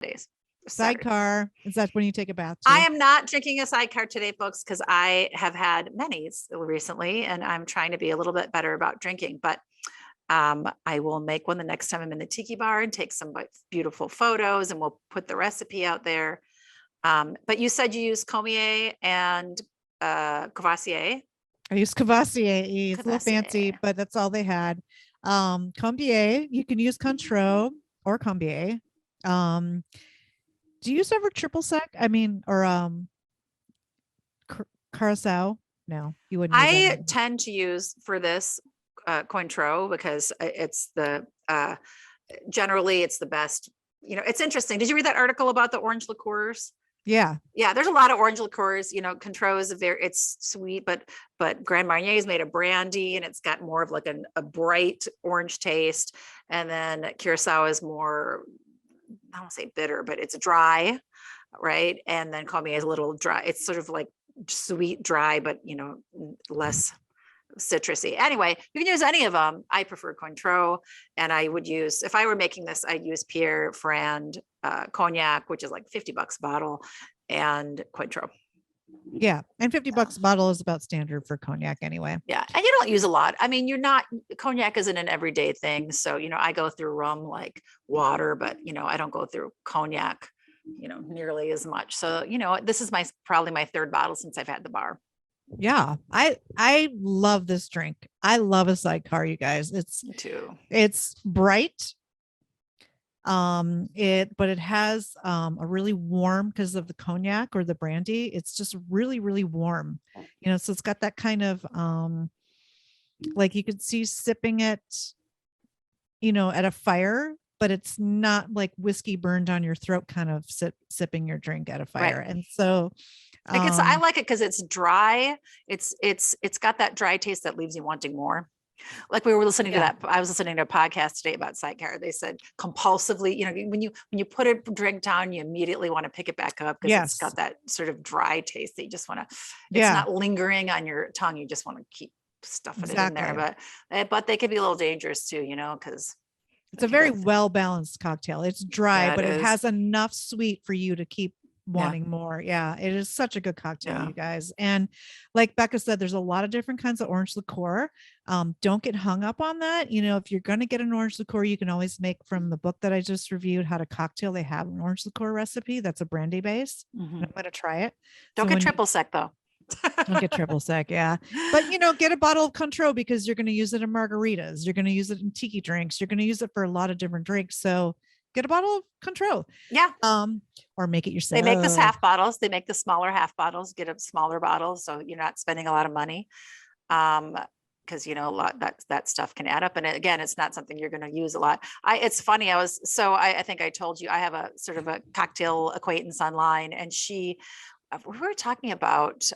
days. Sidecar. Is that when you take a bath too? I am not drinking a Sidecar today, folks, because I have had many recently and I'm trying to be a little bit better about drinking, but I will make one the next time I'm in the tiki bar and take some beautiful photos, and we'll put the recipe out there. But you said you use Comier and Courvoisier. I use Courvoisier. It's a little fancy, but that's all they had. Combier, you can use Cointreau or Combier. Do you use ever triple sec? I mean, or Curacao? No, you wouldn't. I tend to use for this Cointreau because it's the generally it's the best. You know, it's interesting. Did you read that article about the orange liqueurs? Yeah. There's a lot of orange liqueurs. You know, Cointreau is it's sweet, but Grand Marnier is made of brandy and it's got more of like a bright orange taste. And then Curacao is more, I don't say bitter, but it's dry, right? And then Comier is a little dry. It's sort of like sweet, dry, but you know, less citrusy. Anyway, you can use any of them. I prefer Cointreau, and I would use, if I were making this, I'd use Pierre Ferrand cognac, which is like $50 a bottle, and Cointreau. Yeah, and $50 a bottle is about standard for cognac anyway. Yeah, and you don't use a lot. I mean, cognac isn't an everyday thing. So, you know, I go through rum like water, but you know, I don't go through cognac, you know, nearly as much. So, you know, this is probably my third bottle since I've had the bar. Yeah, I love this drink. I love a Sidecar, you guys. Me too. It's bright. But it has a really warm, because of the cognac or the brandy. It's just really, really warm. You know, so it's got that kind of like you could see sipping it, you know, at a fire, but it's not like whiskey burned on your throat kind of sipping your drink at a fire. Right. And so I like it because it's dry. It's got that dry taste that leaves you wanting more. Like we were listening to that. I was listening to a podcast today about Sidecar. They said compulsively, you know, when you put a drink down, you immediately want to pick it back up because it's got that sort of dry taste that you just want to, it's not lingering on your tongue. You just want to keep stuffing it in there, but they can be a little dangerous too, you know, because it's a very well-balanced cocktail. It's dry, but it has enough sweet for you to keep wanting more. Yeah, it is such a good cocktail, you guys. And like Becca said, there's a lot of different kinds of orange liqueur. Don't get hung up on that. You know, if you're going to get an orange liqueur, you can always make, from the book that I just reviewed, How to Cocktail, they have an orange liqueur recipe that's a brandy base. I'm going to try it. Don't get triple sec though. Don't get triple sec. Yeah. But you know, get a bottle of Cointreau because you're going to use it in margaritas. You're going to use it in tiki drinks. You're going to use it for a lot of different drinks. So get a bottle of Cointreau. Yeah. Or make it yourself. They make this half bottles. They make the smaller half bottles. Get a smaller bottle, so you're not spending a lot of money. Because you know, a lot that stuff can add up. And again, it's not something you're going to use a lot. It's funny. I think I told you I have a sort of a cocktail acquaintance online, and we were talking about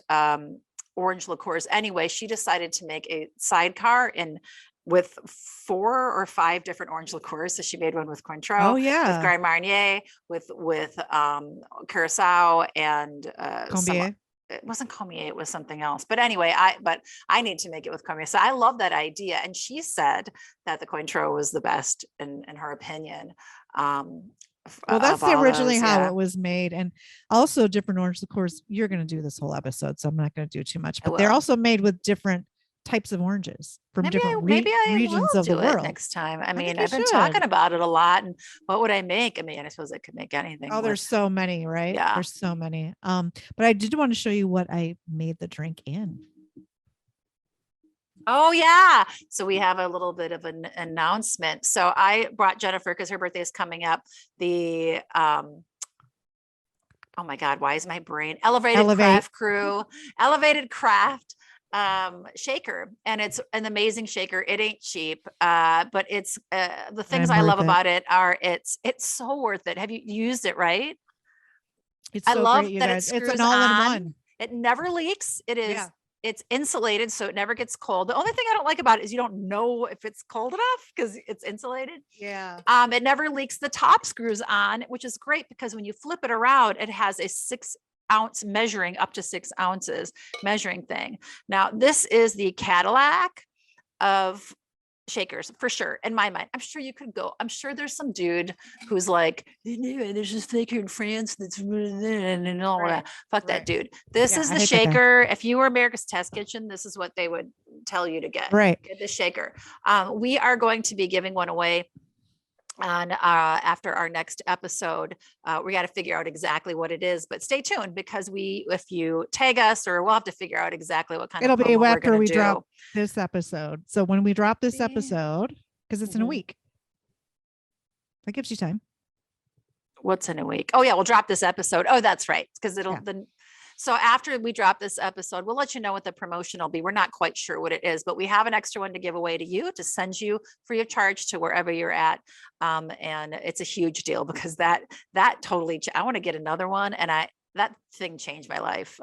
orange liqueurs. Anyway, she decided to make a Sidecar with 4 or 5 different orange liqueurs. So she made one with Cointreau, with Grand Marnier, with Curacao, and it wasn't Comier, it was something else. But anyway, I need to make it with Comier. So I love that idea. And she said that the Cointreau was the best in her opinion. Well, that's originally how it was made. And also different orange liqueurs. You're going to do this whole episode, so I'm not going to do too much, but they're also made with different types of oranges from different regions of the world next time. I mean, I've been talking about it a lot, and what would I make? I mean, I suppose I could make anything. Oh, there's so many, right? Yeah, there's so many. But I did want to show you what I made the drink in. Oh yeah. So we have a little bit of an announcement. So I brought Jennifer, because her birthday is coming up, the oh my God, why is my brain Elevated Craft shaker, and it's an amazing shaker. It ain't cheap, but it's the things I love about it are it's so worth it. Have you used it? Right? I love that it's an all-in-one. It never leaks. It is it's insulated, so it never gets cold. The only thing I don't like about it is you don't know if it's cold enough because it's insulated. Yeah. It never leaks. The top screws on, which is great because when you flip it around, it has a 6-ounce measuring, up to 6 ounces measuring thing. Now, this is the Cadillac of shakers for sure. In my mind, I'm sure you could go. I'm sure there's some dude who's like, there's this faker in France that's and all Right, that. Fuck that right. dude. This Yeah, is I the hate that guy. shaker. If you were America's Test Kitchen, this is what they would tell you to get. Right. Get the shaker. We are going to be giving one away on after our next episode. We got to figure out exactly what it is, but stay tuned because if you tag us, or we'll have to figure out exactly what kind It'll of be promo we're after going we to drop do. this episode. So when we drop this Yeah. episode, because it's in a Mhm. week, that gives you time. What's in a week? Oh yeah, we'll drop this episode. Oh, that's right. Because it'll Yeah. then. So after we drop this episode, we'll let you know what the promotion will be. We're not quite sure what it is, but we have an extra one to give away to you, to send you free of charge to wherever you're at. And it's a huge deal because that totally, I want to get another one. And that thing changed my life.